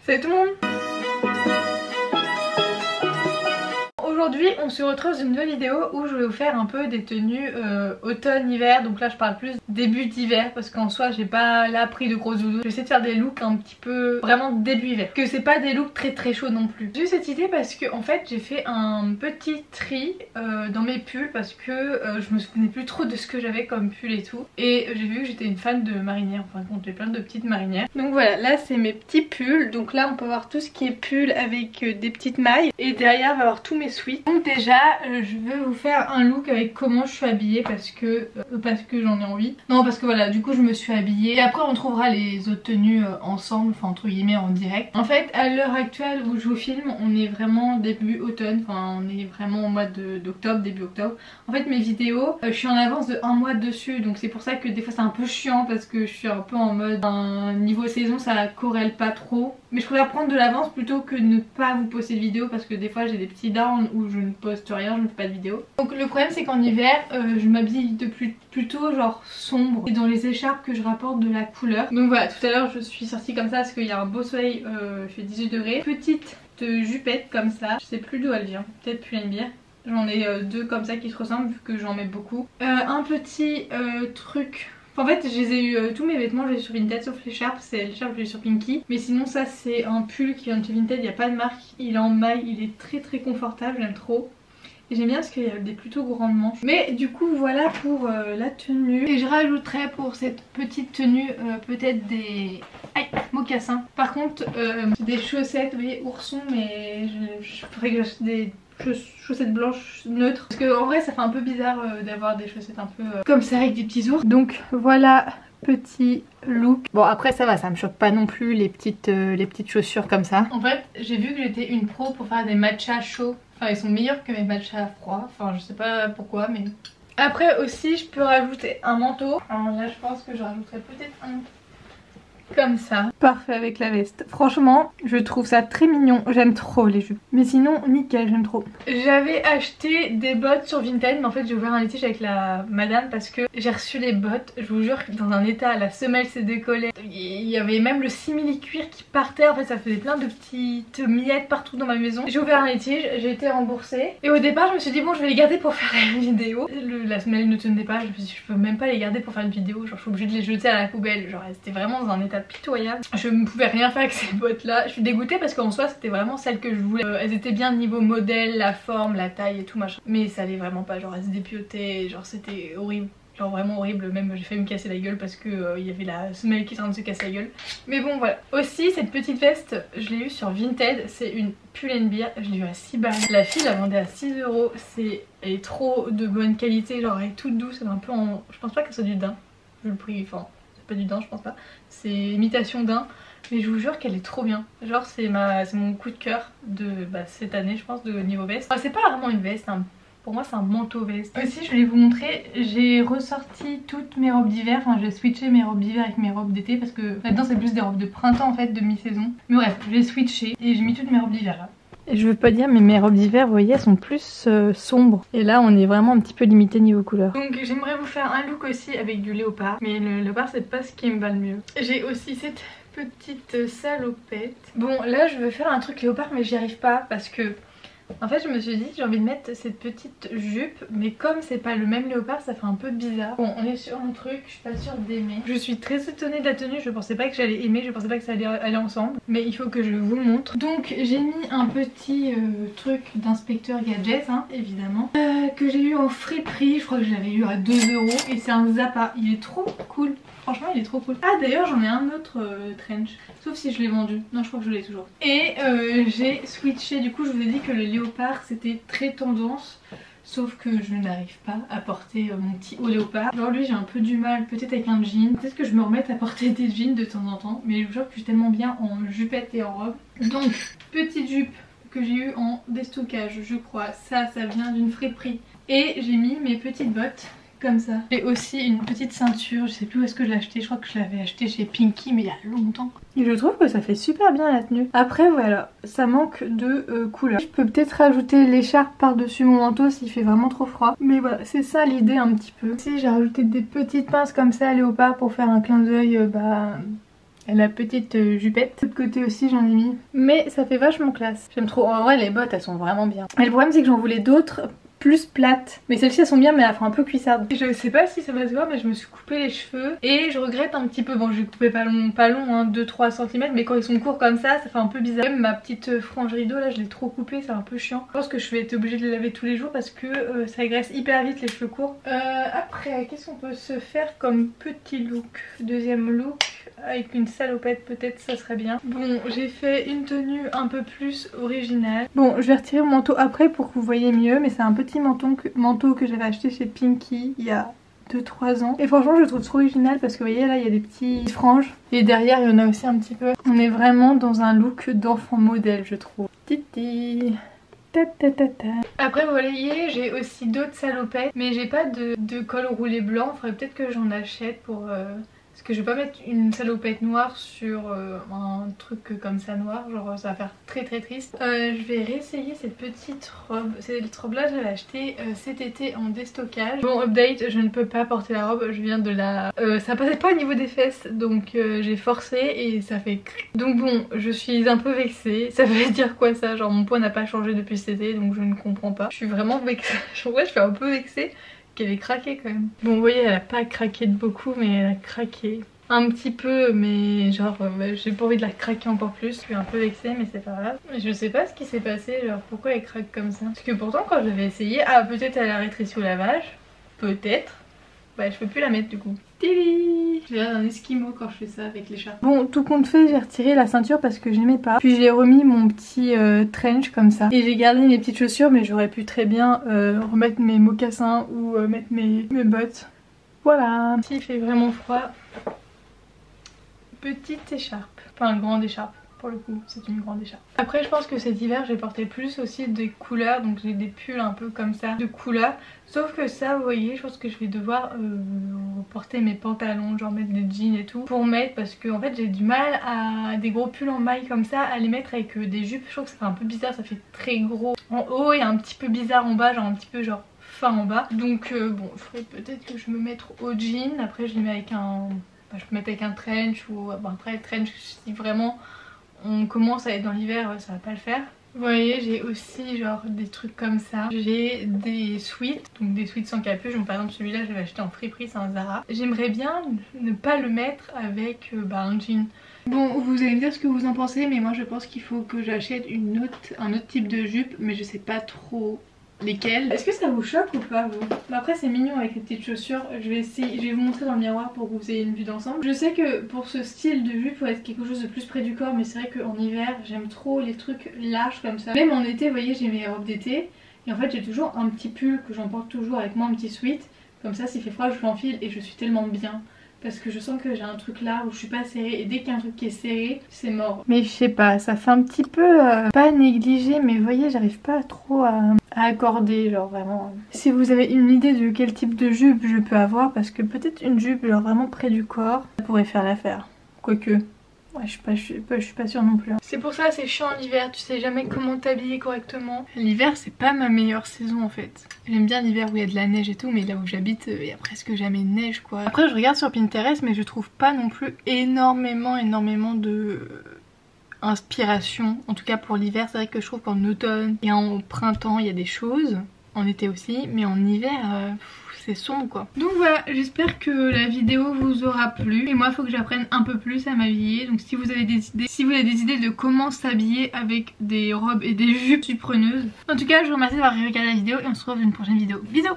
Salut tout le monde. Aujourd'hui on se retrouve dans une nouvelle vidéo où je vais vous faire un peu des tenues automne-hiver. Donc là je parle plus début d'hiver parce qu'en soi j'ai pas là pris de gros doudous. Je vais essayer de faire des looks un petit peu vraiment début hiver, que c'est pas des looks très chauds non plus. J'ai eu cette idée parce que en fait j'ai fait un petit tri dans mes pulls parce que je me souvenais plus trop de ce que j'avais comme pull et tout. Et j'ai vu que j'étais une fan de marinières, enfin compte j'ai plein de petites marinières. Donc voilà, là c'est mes petits pulls. Donc là on peut voir tout ce qui est pull avec des petites mailles. Et derrière on va avoir tous mes sweats. Donc déjà je vais vous faire un look avec comment je suis habillée parce que j'en ai envie. Non parce que voilà, du coup je me suis habillée. Et après on trouvera les autres tenues ensemble, enfin entre guillemets en direct. En fait à l'heure actuelle où je vous filme on est vraiment début automne. Enfin on est vraiment au mois d'octobre, début octobre. En fait mes vidéos je suis en avance de un mois dessus. Donc c'est pour ça que des fois c'est un peu chiant parce que je suis un peu en mode niveau saison ça corrèle pas trop. Mais je préfère prendre de l'avance plutôt que de ne pas vous poster de vidéo parce que des fois j'ai des petits downs où je ne poste rien, je ne fais pas de vidéo. Donc le problème c'est qu'en hiver je m'habille de plutôt genre sombre et dans les écharpes que je rapporte de la couleur. Donc voilà, tout à l'heure je suis sortie comme ça parce qu'il y a un beau soleil, il fait 18 degrés. Petite jupette comme ça, je sais plus d'où elle vient, peut-être Pull&Bear. J'en ai deux comme ça qui se ressemblent vu que j'en mets beaucoup. Un petit truc. En fait je les ai eu, tous mes vêtements je les ai sur Vinted sauf l'écharpe, c'est l'écharpe je l'ai sur Pinky. Mais sinon ça c'est un pull qui vient de chez Vinted, il n'y a pas de marque, il est en maille, il est très confortable, j'aime trop. Et j'aime bien parce qu'il y a des plutôt grandes manches. Mais du coup voilà pour la tenue. Et je rajouterai pour cette petite tenue peut-être des mocassins. Par contre c'est des chaussettes, vous voyez ourson, mais je ferais que j'achète des chaussettes blanches neutres parce que en vrai ça fait un peu bizarre d'avoir des chaussettes un peu comme ça avec des petits ours. Donc voilà petit look. Bon après ça va, ça me choque pas non plus les petites chaussures comme ça. En fait j'ai vu que j'étais une pro pour faire des matchas chauds. Enfin ils sont meilleurs que mes matchas froids. Enfin je sais pas pourquoi mais... Après aussi je peux rajouter un manteau. Alors là je pense que je rajouterai peut-être un manteau comme ça, parfait avec la veste. Franchement je trouve ça très mignon, j'aime trop les jupes. Mais sinon nickel, j'aime trop. J'avais acheté des bottes sur Vinted mais en fait j'ai ouvert un litige avec la madame parce que j'ai reçu les bottes, je vous jure dans un état, la semelle s'est décollée. Il y avait même le simili-cuir qui partait, en fait ça faisait plein de petites miettes partout dans ma maison. J'ai ouvert un litige, j'ai été remboursée. Et au départ je me suis dit bon je vais les garder pour faire la vidéo. La semelle ne tenait pas, je me suis dit je peux même pas les garder pour faire une vidéo, genre je suis obligée de les jeter à la poubelle. Genre c'était vraiment dans un état pitoyable. Je ne pouvais rien faire avec ces bottes là. Je suis dégoûtée parce qu'en soi c'était vraiment celles que je voulais. Elles étaient bien niveau modèle, la forme, la taille et tout machin. Mais ça allait vraiment pas, genre elles se dépiotaient, genre c'était horrible. Genre vraiment horrible, même j'ai failli me casser la gueule parce que il y avait la semelle qui était en train de se casser la gueule. Mais bon voilà. Aussi cette petite veste je l'ai eue sur Vinted, c'est une Pull&Bear, je l'ai eue à 6 balles. La fille la vendait à 6 €, elle est trop de bonne qualité, genre elle est toute douce, elle est un peu en... Je pense pas qu'elle soit du daim, vu le prix, enfin c'est pas du daim je pense pas, c'est imitation daim. Mais je vous jure qu'elle est trop bien. Genre c'est mon coup de cœur de cette année je pense de niveau veste. Enfin, c'est pas vraiment une veste, hein. Pour moi c'est un manteau veste. Aussi je voulais vous montrer, j'ai ressorti toutes mes robes d'hiver. Enfin j'ai switché mes robes d'hiver avec mes robes d'été parce que là-dedans c'est plus des robes de printemps en fait, de mi-saison. Mais bref, j'ai switché et j'ai mis toutes mes robes d'hiver là. Et je veux pas dire mais mes robes d'hiver vous voyez elles sont plus sombres. Et là on est vraiment un petit peu limité niveau couleur. Donc j'aimerais vous faire un look aussi avec du léopard. Mais le léopard c'est pas ce qui me va le mieux. J'ai aussi cette petite salopette. Bon là je veux faire un truc léopard mais j'y arrive pas parce que... En fait je me suis dit j'ai envie de mettre cette petite jupe mais comme c'est pas le même léopard ça fait un peu bizarre. Bon on est sur un truc, je suis pas sûre d'aimer. Je suis très étonnée de la tenue, je pensais pas que j'allais aimer, je pensais pas que ça allait aller ensemble. Mais il faut que je vous montre. Donc j'ai mis un petit truc d'inspecteur gadget hein, évidemment. Que j'ai eu en friperie, je crois que je l'avais eu à 2 €. Et c'est un Zappa, il est trop cool. Franchement il est trop cool. Ah d'ailleurs j'en ai un autre trench. Sauf si je l'ai vendu. Non je crois que je l'ai toujours. Et j'ai switché. Du coup je vous ai dit que le léopard c'était très tendance. Sauf que je n'arrive pas à porter mon petit haut léopard. Aujourd'hui j'ai un peu du mal peut-être avec un jean. Peut-être que je me remette à porter des jeans de temps en temps. Mais je vous jure que je suis tellement bien en jupette et en robe. Donc petite jupe que j'ai eu en déstockage je crois. Ça vient d'une friperie. Et j'ai mis mes petites bottes. Comme ça. J'ai aussi une petite ceinture, je sais plus où est-ce que je l'ai acheté, je crois que je l'avais acheté chez Pinky mais il y a longtemps. Et je trouve que ça fait super bien la tenue. Après voilà, ça manque de couleur. Je peux peut-être rajouter l'écharpe par-dessus mon manteau s'il fait vraiment trop froid. Mais voilà, c'est ça l'idée un petit peu. Ici j'ai rajouté des petites pinces comme ça à léopard pour faire un clin d'œil Et la petite jupette. De l'autre côté aussi j'en ai mis. Mais ça fait vachement classe. J'aime trop. En vrai les bottes elles sont vraiment bien. Et le problème c'est que j'en voulais d'autres plus plates. Mais celles-ci elles sont bien mais elles font un peu cuissardes. Je sais pas si ça va se voir mais je me suis coupé les cheveux. Et je regrette un petit peu. Bon je vais couper pas long hein, 2-3 cm. Mais quand ils sont courts comme ça fait un peu bizarre. Même ma petite frange rideau là je l'ai trop coupée, c'est un peu chiant. Je pense que je vais être obligée de les laver tous les jours parce que ça graisse hyper vite les cheveux courts. Après qu'est-ce qu'on peut se faire comme petit look? Deuxième look. Avec une salopette peut-être ça serait bien. Bon j'ai fait une tenue un peu plus originale. Bon je vais retirer mon manteau après pour que vous voyez mieux. Mais c'est un petit manteau que j'avais acheté chez Pinky il y a 2-3 ans. Et franchement je le trouve trop original parce que vous voyez là il y a des petites franges. Et derrière il y en a aussi un petit peu. On est vraiment dans un look d'enfant modèle je trouve. Titi. Après vous voyez j'ai aussi d'autres salopettes. Mais j'ai pas de col roulé blanc. Il faudrait peut-être que j'en achète pour... Parce que je vais pas mettre une salopette noire sur un truc comme ça noir, genre ça va faire très triste. Je vais réessayer cette petite robe. Cette robe là j'avais acheté cet été en déstockage. Bon update, je ne peux pas porter la robe, je viens de la... ça passait pas au niveau des fesses donc j'ai forcé et ça fait... Donc bon je suis un peu vexée. Ça veut dire quoi ça? Genre mon poids n'a pas changé depuis cet été donc je ne comprends pas. Je suis vraiment vexée, ouais je suis un peu vexée. Qu'elle est craquée quand même. Bon vous voyez elle a pas craqué de beaucoup mais elle a craqué un petit peu mais genre j'ai pas envie de la craquer encore plus. Je suis un peu vexée mais c'est pas grave. Je sais pas ce qui s'est passé, genre pourquoi elle craque comme ça. Parce que pourtant quand j'avais essayé, ah peut-être elle a rétréci au lavage, peut-être. Bah je peux plus la mettre du coup. Tili, j'ai l'air d'un esquimau quand je fais ça avec l'écharpe. Bon tout compte fait j'ai retiré la ceinture parce que j'aimais pas. Puis j'ai remis mon petit trench comme ça. Et j'ai gardé mes petites chaussures mais j'aurais pu très bien remettre mes mocassins ou mettre mes bottes. Voilà. S'il fait vraiment froid, petite écharpe. Enfin grande écharpe. Pour le coup c'est une grande écharpe. Après je pense que cet hiver j'ai porté plus aussi des couleurs. Donc j'ai des pulls un peu comme ça de couleurs. Sauf que ça vous voyez je pense que je vais devoir porter mes pantalons, genre mettre des jeans et tout pour mettre. Parce que en fait j'ai du mal à des gros pulls en maille comme ça à les mettre avec des jupes. Je trouve que ça fait un peu bizarre, ça fait très gros en haut et un petit peu bizarre en bas, genre un petit peu genre fin en bas. Donc bon il faudrait peut-être que je me mette au jean. Après je les mets avec un... Enfin, je peux mettre avec un trench ou... Bon après le trench si vraiment... on commence à être dans l'hiver, ça va pas le faire. Vous voyez j'ai aussi genre des trucs comme ça. J'ai des sweats, donc des sweats sans capuche. Donc par exemple celui-là je l'avais acheté en friperie, c'est un Zara. J'aimerais bien ne pas le mettre avec un jean. Bon vous allez me dire ce que vous en pensez mais moi je pense qu'il faut que j'achète un autre type de jupe. Mais je sais pas trop lesquelles. Est-ce que ça vous choque ou pas vous? Après c'est mignon avec les petites chaussures. Je vais vous montrer dans le miroir pour que vous ayez une vue d'ensemble. Je sais que pour ce style de jupe il faut être quelque chose de plus près du corps. Mais c'est vrai qu'en hiver j'aime trop les trucs larges comme ça. Même en été vous voyez j'ai mes robes d'été. Et en fait j'ai toujours un petit pull que j'emporte toujours avec moi, un petit sweat. Comme ça s'il fait froid je l'enfile et je suis tellement bien. Parce que je sens que j'ai un truc là où je suis pas serrée. Et dès qu'il y a un truc qui est serré, c'est mort. Mais je sais pas, ça fait un petit peu pas négligé. Mais vous voyez, j'arrive pas trop à accorder, genre vraiment. Si vous avez une idée de quel type de jupe je peux avoir. Parce que peut-être une jupe genre vraiment près du corps, ça pourrait faire l'affaire. Quoique... ouais, je suis pas sûre non plus. C'est pour ça c'est chiant l'hiver, tu sais jamais comment t'habiller correctement. L'hiver c'est pas ma meilleure saison en fait. J'aime bien l'hiver où il y a de la neige et tout, mais là où j'habite il y a presque jamais de neige quoi. Après je regarde sur Pinterest mais je trouve pas non plus énormément de inspiration. En tout cas pour l'hiver c'est vrai que je trouve qu'en automne et en printemps il y a des choses. En été aussi, mais en hiver... c'est sombre quoi. Donc voilà, j'espère que la vidéo vous aura plu. Et moi il faut que j'apprenne un peu plus à m'habiller. Donc si vous avez des idées de comment s'habiller avec des robes et des jupes surpreneuses. En tout cas je vous remercie d'avoir regardé la vidéo et on se retrouve dans une prochaine vidéo. Bisous.